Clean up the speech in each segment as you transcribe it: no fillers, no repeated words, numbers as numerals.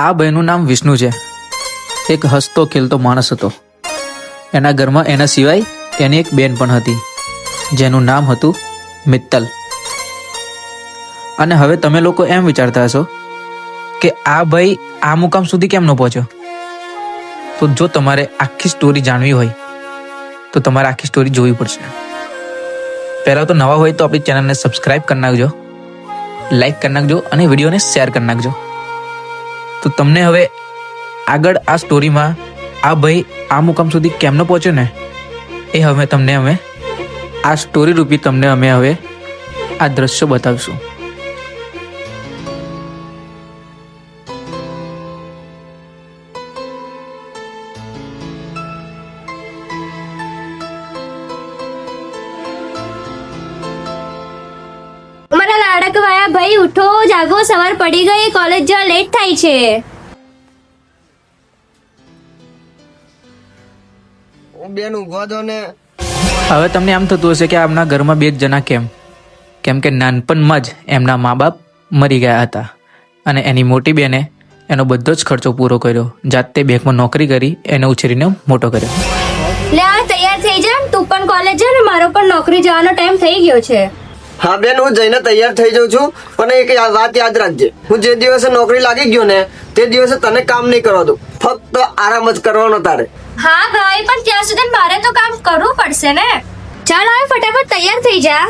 આ ભાઈનું નામ વિષ્ણુ છે. એક હસતો ખેલતો માણસ હતો. એના ઘરમાં એના સિવાય એની એક બેન પણ હતી જેનું નામ હતું મિત્તલ. અને હવે તમે લોકો એમ વિચારતા હશો કે આ ભાઈ આ મુકામ સુધી કેમ ન પહોંચ્યો. તો જો તમારે આખી સ્ટોરી જાણવી હોય તો તમારે આખી સ્ટોરી જોવી પડશે. પહેલાં તો નવા હોય તો આપણી ચેનલને સબસ્ક્રાઈબ કરી નાખજો, લાઈક કરી નાખજો અને વિડીયોને શેર કરી નાખજો. તો તમને હવે આગળ આ સ્ટોરીમાં આ ભાઈ આ મુકામ સુધી કેમ ન પહોંચ્યો ને એ હવે તમને અમે આ સ્ટોરી રૂપી તમને અમે હવે આ દ્રશ્યો બતાવીશું. મારા લાડકવાયા ભાઈ ઉઠો, જાગો, સવાર પડી ગઈ, કોલેજ જવા લેટ થાય છે. બેન ઊંઘવા દો ને. હવે તમને આમ થતું હશે કે આમના ઘરમાં બે જ જણા કેમ કે નાનપણમાં જ એમના મા બાપ મરી ગયા હતા અને એની મોટી બેને એનો બધો જ ખર્ચો પૂરો કર્યો. જાતે બેંકમાં નોકરી કરી એને ઉછેરીને મોટો કર્યો. લે આ તૈયાર થઈ જા, તું પણ કોલેજ જા ને મારો પણ નોકરી જવાનો ટાઈમ થઈ ગયો છે. હા બેન, હું જઈને તૈયાર થઈ જાઉં છું, પણ એક વાત યાદ રાખજે, હું જે દિવસે નોકરી લાગી ગયો ને તે દિવસે તને કામ નહીં કરવા દઉં, ફક્ત આરામ જ કરવાનો તારે. હા ભાઈ, પણ ત્યાં સુધી મારે તો કામ કરવું પડશે ને. ચાલ હવે ફટાફટ તૈયાર થઈ જા.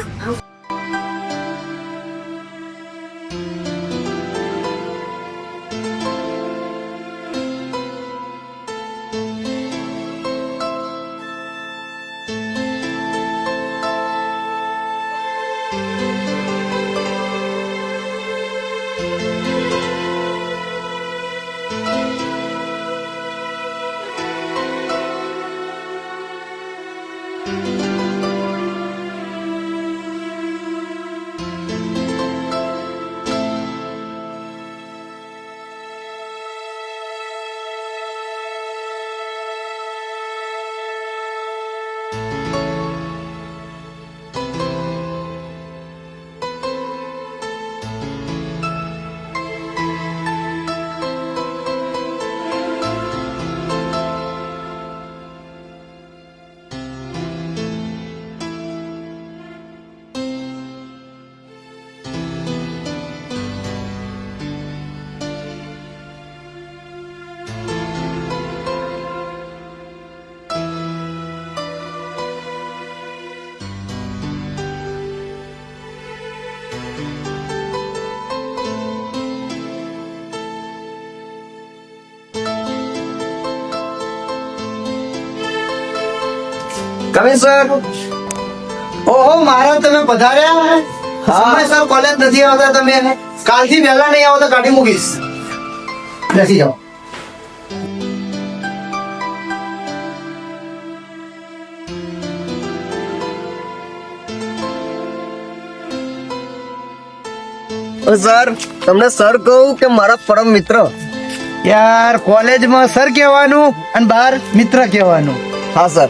કમિ સર. ઓહો મારા તમે પધાર્યા. સમયસર કોલેજ નથી આવતા તમે. કાલથી વહેલા નહીં આવો તો કાઢી મૂકીશ. બેસી જાઓ. સર, તમને સર કહું કે મારા પરમ મિત્ર. યાર કોલેજમાં સર કહેવાનું અને બહાર મિત્ર કહેવાનું. હા સર.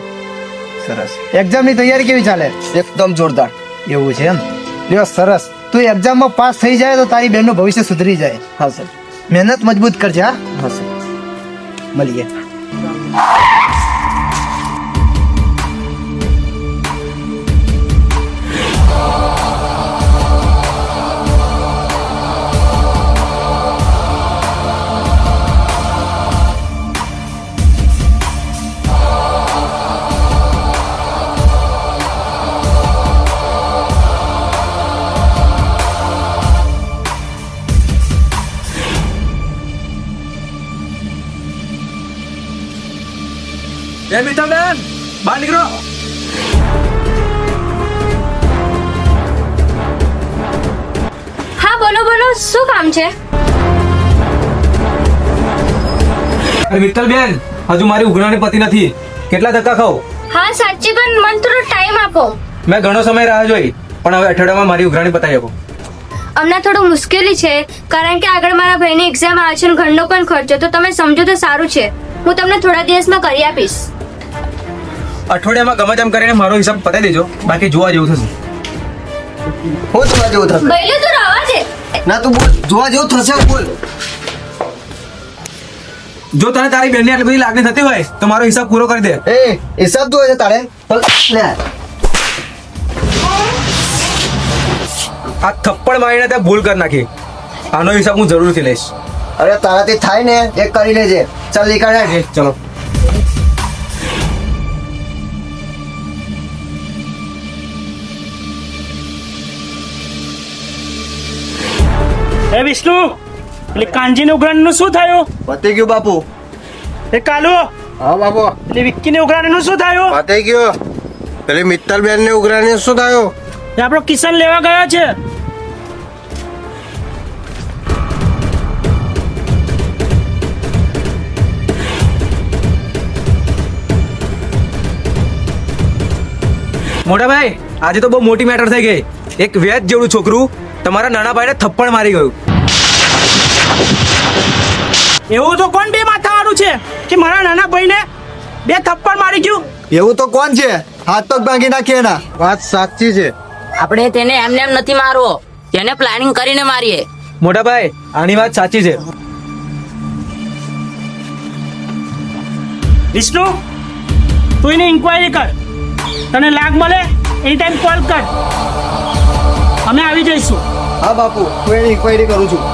સરસ. એક્ઝામની તૈયારી કેવી ચાલે? એકદમ જોરદાર. એવું છે એમ? લ્યો સરસ. તું એક્ઝામમાં પાસ થઈ જાય તો તારી બેનનું ભવિષ્ય સુધરી જાય. હા સર. મહેનત મજબૂત કરજે. હા હા સર. મળીએ. મિત્તલબેન, બહાર નીકળો. હા બોલો બોલો, શું કામ છે? મિત્તલબેન, હજુ મારી ઉઘરાણી પતિ નથી. કેટલા ધક્કા ખાવ? હા સાચી, પણ મને થોડો ટાઈમ આપો. મેં ઘણો સમય રાહ જોઈ, પણ હવે અઠવાડિયામાં મારી ઉઘરાણી પતાવી આપો. હમણાં થોડું મુશ્કેલી છે કારણ કે આગળ મારા ભાઈની એક્ઝામ આવે છે અને ઘરનો પણ ખર્ચો, તો તમે સમજો તો સારું છે. હું તમને થોડા દિવસમાં કરી આપીશ. અઠવાડિયામાં ગમે તેમ કરીને મારો હિસાબ પતાવી દેજો, બાકી જોવા જેવું થશે. હું જોવા જેવું થશે? ભઈલું તું રવા દે. ના તું બોલ, જોવા જેવું થશે બોલ. જો તને તારી બેનની આટલી બધી લાગણી થતી હોય તો મારો હિસાબ પૂરો કરી દે. એ હિસાબ તું હશે તારે લે. આ થપ્પડ મારીને તે ભૂલ કરી નાખી. આનો હિસાબ હું જરૂરથી લઈશ. અરે તારાથી થાય ને એક કરી લેજે. ચાલ નીકળ. ચલો. એ વિષ્ણુ એટલે કાંજીને ઉઘરાણીનું શું થયું? પતી ગયું બાપુ. એ કાલુ હા બાપુ એટલે વિક્કીને ઉઘરાણીનું શું થયું? પતી ગયો. પેલી મિત્તલબેન ને ઉઘરાણી શું થયું? એ આપણો કિશન લેવા ગયો છે. મોટા ભાઈ આજે તો બહુ મોટી મેટર થઈ ગઈ. એક વેચ જેવડું છોકરું તમારા નાના ભાઈને થપ્પડ મારી ગયું. એવું તો કોણ બે માથાવાળું છે કે મારા નાના ભાઈને બે થપ્પડ મારી ગયું? એવું તો કોણ છે? હાથ પગ ભાંગી નાખીએ એના. વાત સાચી છે. આપણે તેને એમને એમ નથી મારવો, તેને પ્લાનિંગ કરીને મારીએ. મોટા ભાઈ આની વાત સાચી છે. વિષ્ણુ તું એની ઇન્ક્વાયરી કર. તને લાગ મળે એની ટાઈમ કોલ કર. અમે આવી જઈશું. હા બાપુ હું એની ઇન્ક્વાયરી કરું છું.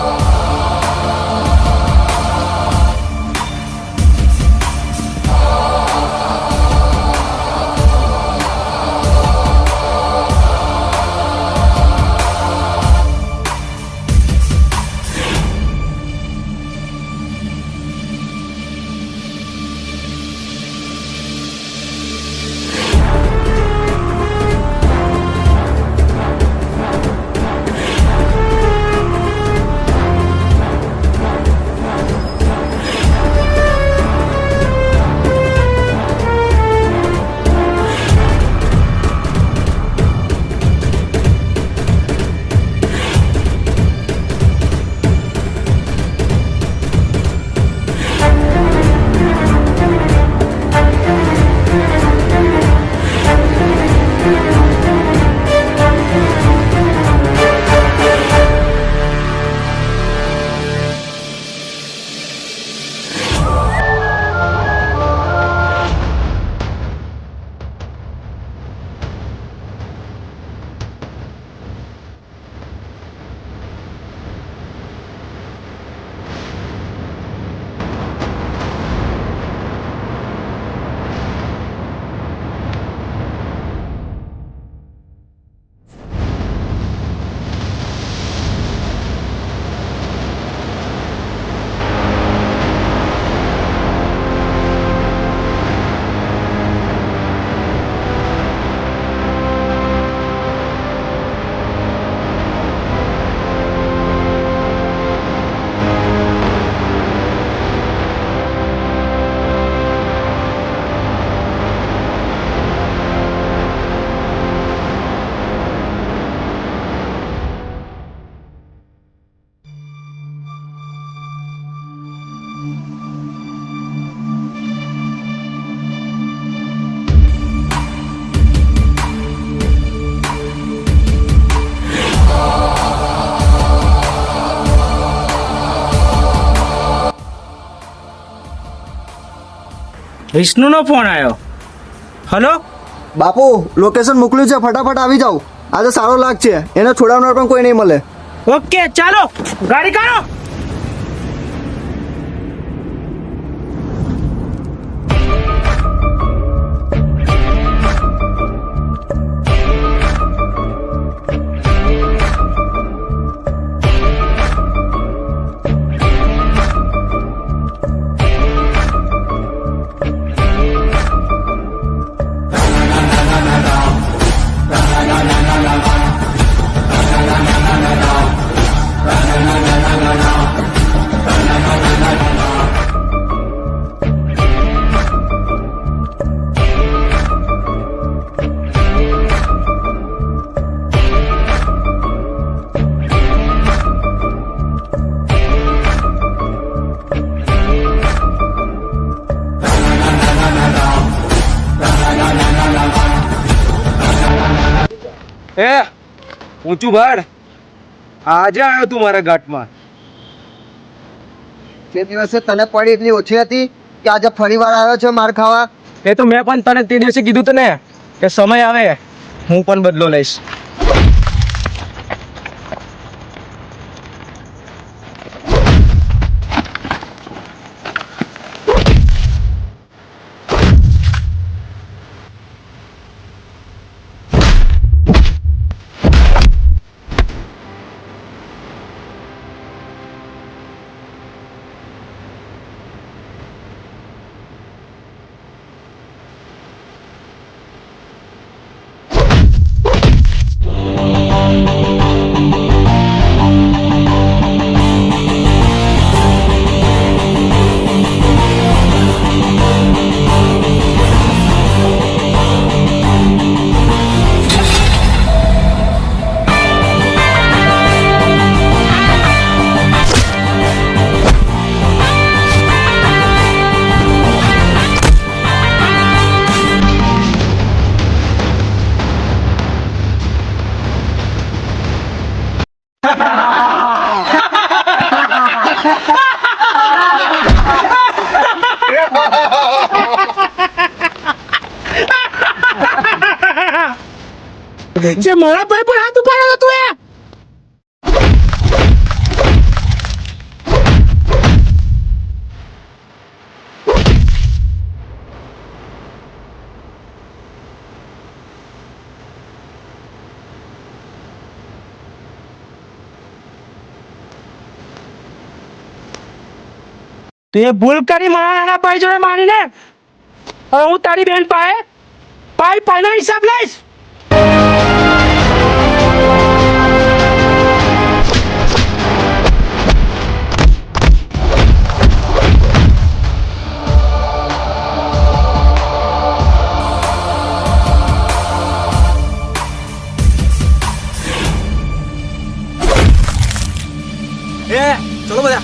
વિષ્ણુનો ફોન આવ્યો. હલો બાપુ લોકેશન મોકલ્યું છે, ફટાફટ આવી જાઓ. આજે સારો લાગ છે, એને છોડાવનાર પણ કોઈ નહીં મળે. ઓકે ચાલો ગાડી કાઢો. એ ઊંચું ભાડ આજે આવ્યો તું મારા ઘાટમાં. તે દિવસે તને પડી એટલી ઓછી હતી કે આજે ફરી વાર આવ્યો છે માર ખાવા. એ તો મેં પણ તને તે દિવસે કીધું તું ને કે સમય આવે હું પણ બદલો લઈશ. જે મારા ભાઈ પર હાથ ઉપાડ્યો હતો એ તે ભૂલ કરી મારા નાના ભાઈ જોડે મારીને હવે હું તારી બેન પાસે પાઈનો હિસાબ લઈશ. ચલો બધા.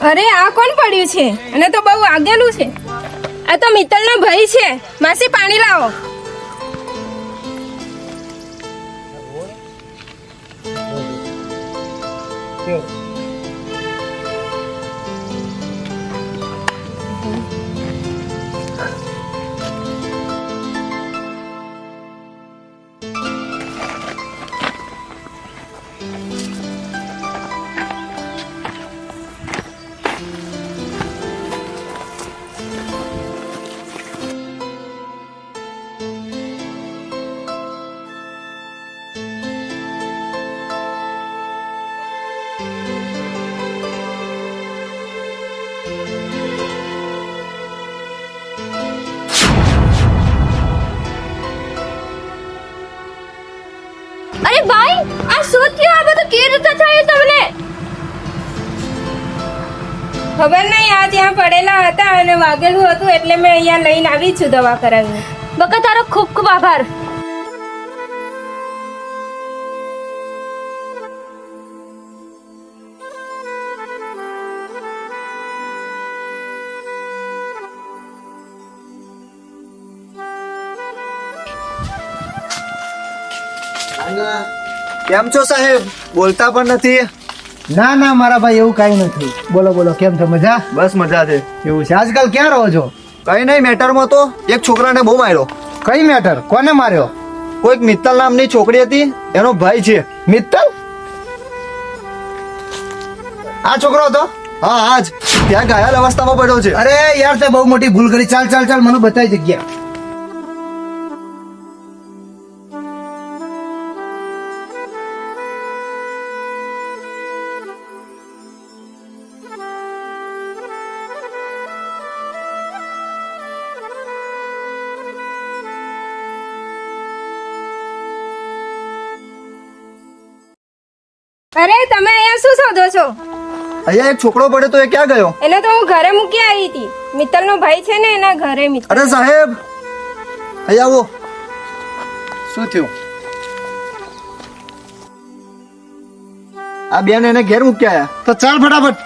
અરે આ કોણ પડ્યું છે અને તો બહુ આગેલું છે. આ તો મિત્તલનો ભાઈ છે. માસી પાણી લાવો. અરે ભાઈ આ શું થયું? આ બધું કેવી રીતે થયું તમને? ખબર નહીં, આ જ્યાં પડેલા હતા અને વાગેલું હતું એટલે મેં અહીંયા લઈને આવી છું દવા કરાવીને. બકા તારો ખૂબ ખૂબ આભાર. કેમ છો સાહેબ? બોલતા પણ નથી. ના ના મારા ભાઈ એવું કાંઈ નથી. બોલો બોલો, કેમ છો? મજા? બસ મજા છે. એવું છે. આજકાલ ક્યાં રહો છો? કઈ નહીં, મેટરમાં તો એક છોકરાને બહુ માર્યો. કઈ મેટર? કોને માર્યો? કોઈક મિત્તલ નામની છોકરી હતી, એનો ભાઈ છે. મિત્તલ? આ છોકરો હતો? હા આજ ત્યાં ઘાયલ અવસ્થામાં પડ્યો છે. અરે યાર તે બહુ મોટી ભૂલ કરી. ચાલ ચાલ ચાલ, મને બતાવી જગ્યા. અરે તમે અહીંયા શું શોધો છો? અહીંયા એક છોકરો પડ્યો તો એ ક્યાં ગયો? એને તો હું ઘરે મૂકી આવી હતી. મિત્તલનો ભાઈ છે ને એના ઘરે મિત્તલ. અરે સાહેબ અહીંયા આવો. શું થયું? આ બેન એને ઘેર મૂકી આયા તો ચાલ ફટાફટ.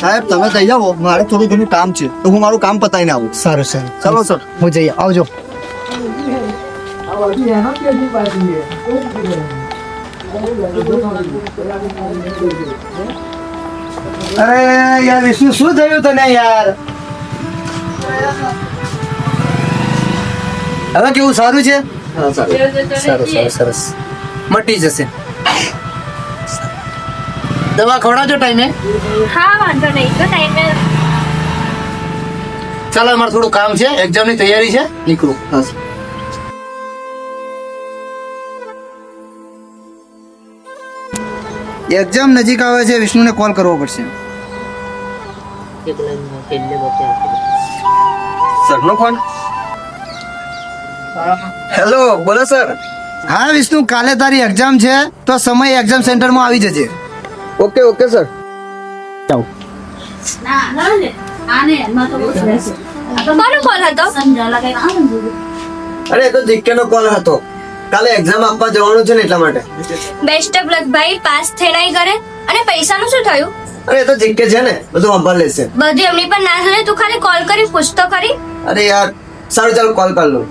સાહેબ તમે જઈ જાઓ, મારે થોડું ઘણું કામ છે તો હું મારું કામ પતાવીને આવું. સારું સારું ચાલો સર, હું જઈએ. આવજો. અરે યાર વિષ્ણુ, શું થયું તને યાર? હવે કેવું સારું છે? સારું સરસ, મટી જશે. દવા ખવડાવજો ટાઈમે. હા વાંધો નહીં તો ટાઈમે. ચાલો, અમારે થોડું કામ છે, એક્ઝામની તૈયારી છે, નીકળું. એક્ઝામ નજીક આવે છે, વિષ્ણુને કોલ કરવો પડશે. સરનો ફોન. હેલો, બોલો સર. હા વિષ્ણુ, કાલે તારી એક્ઝામ છે તો સમય એક્ઝામ સેન્ટરમાં આવી જજે. Okay okay sir. કોનો કોલ હતો? અરે એ તો જીકેનો કોલ હતો. કાલે એક્ઝામ આપવા જવાનું છે ને એટલા માટે. બેસ્ટ ઓફ લક ભાઈ, પાસ થઈને આવી ઘરે. અને પૈસાનું શું થયું? અરે એ તો જીકે છે ને, બધું સંભાળ લેશે. બધું એમની પર ના થશે. તું ખાલી કોલ કરી પૂછ તો ખરી. અરે યાર, સારું ચાલો કોલ કર લઉં.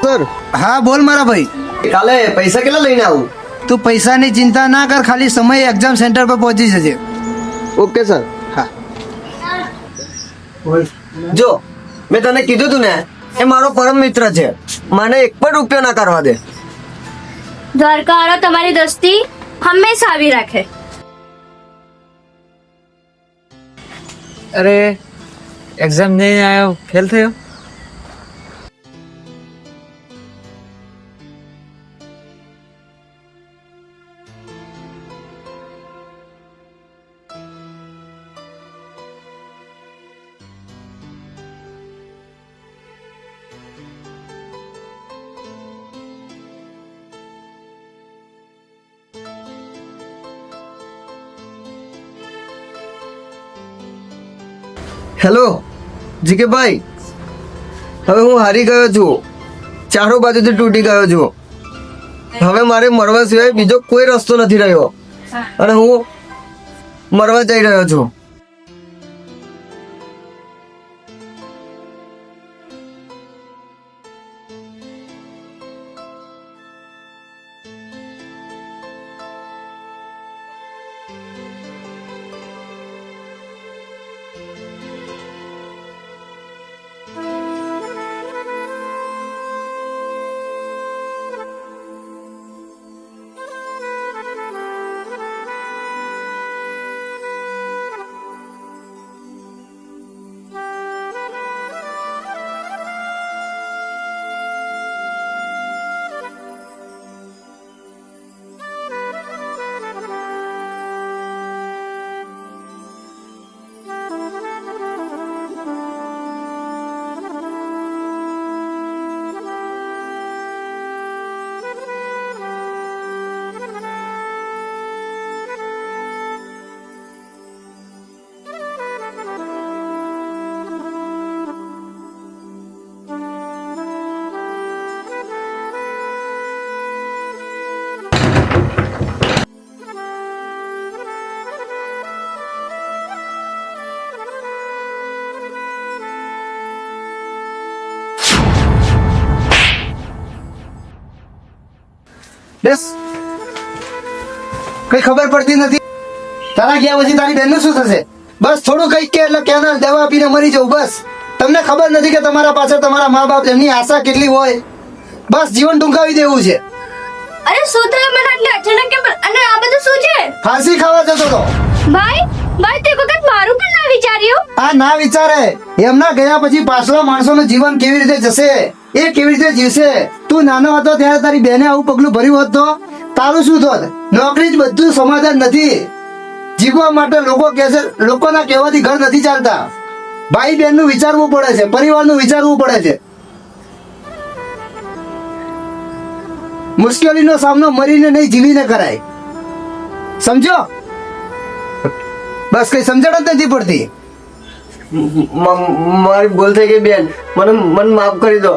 સર. હા બોલ મારા ભાઈ. કાલે પૈસા કેટલા લઈને આવું? તું પૈસાની ચિંતા ના કર, ખાલી સમય એક્ઝામ સેન્ટર પર પહોંચી જજે. Okay sir. હા. જો મેં તને કીધું તું ને, એ મારો પરમ મિત્ર છે, મને એક પણ રૂપિયો ના કરવા દે. દ્વારકાવાળો તમારી દોસ્તી હંમેશા આવી રાખે. અરે એક્ઝામ નહીં આવ્યો, ફેલ થયો. હેલો જીકે ભાઈ, હવે હું હારી ગયો છું, ચારો બાજુથી તૂટી ગયો છું. હવે મારે મરવા સિવાય બીજો કોઈ રસ્તો નથી રહ્યો અને હું મરવા જઈ રહ્યો છું. બસ કઈ ખબર પડતી નથી. તારા ગયા પછી તારી બેનનું શું થશે? બસ થોડું કઈક કે એટલે કેનાલ દવા આપીને મરી જવું. બસ તમને ખબર નથી કે તમારા પાછળ તમારા મા બાપ એમની આશા કેટલી હોય. બસ જીવન ટૂંકાવી દેવું છે. અરે શું થયું મને એટલે અચાનક કેમ? અને આ બધું શું છે? ફાંસી ખાવા જતો તો. ભાઈ ભાઈ તે વખત મારું પણ ના વિચાર્યું. આ ના વિચારે, એમના ગયા પછી પાછલા માણસોનું જીવન કેવી રીતે જશે એ કેવી રીતે જીવશે? તું નાનો હતો ત્યારે તારી બેને આવું પગલું ભર્યું હોત તો તારું શું થોત? નોકરી જ બધું સમાધાન નથી. જીવવા માટે લોકો કહે છે, લોકોના કહેવાથી ઘર નથી ચાલતા. ભાઈ બહેનનું વિચારવું પડે છે, પરિવારનું વિચારવું પડે છે. મુશ્કેલીનો સામનો મરીને નહીં, જીવીને કરાય. સમજો? બસ કઈ સમજણ જ નથી પડતી. મારી ભૂલ થઈ ગઈ બેન, મને માફ કરી દો.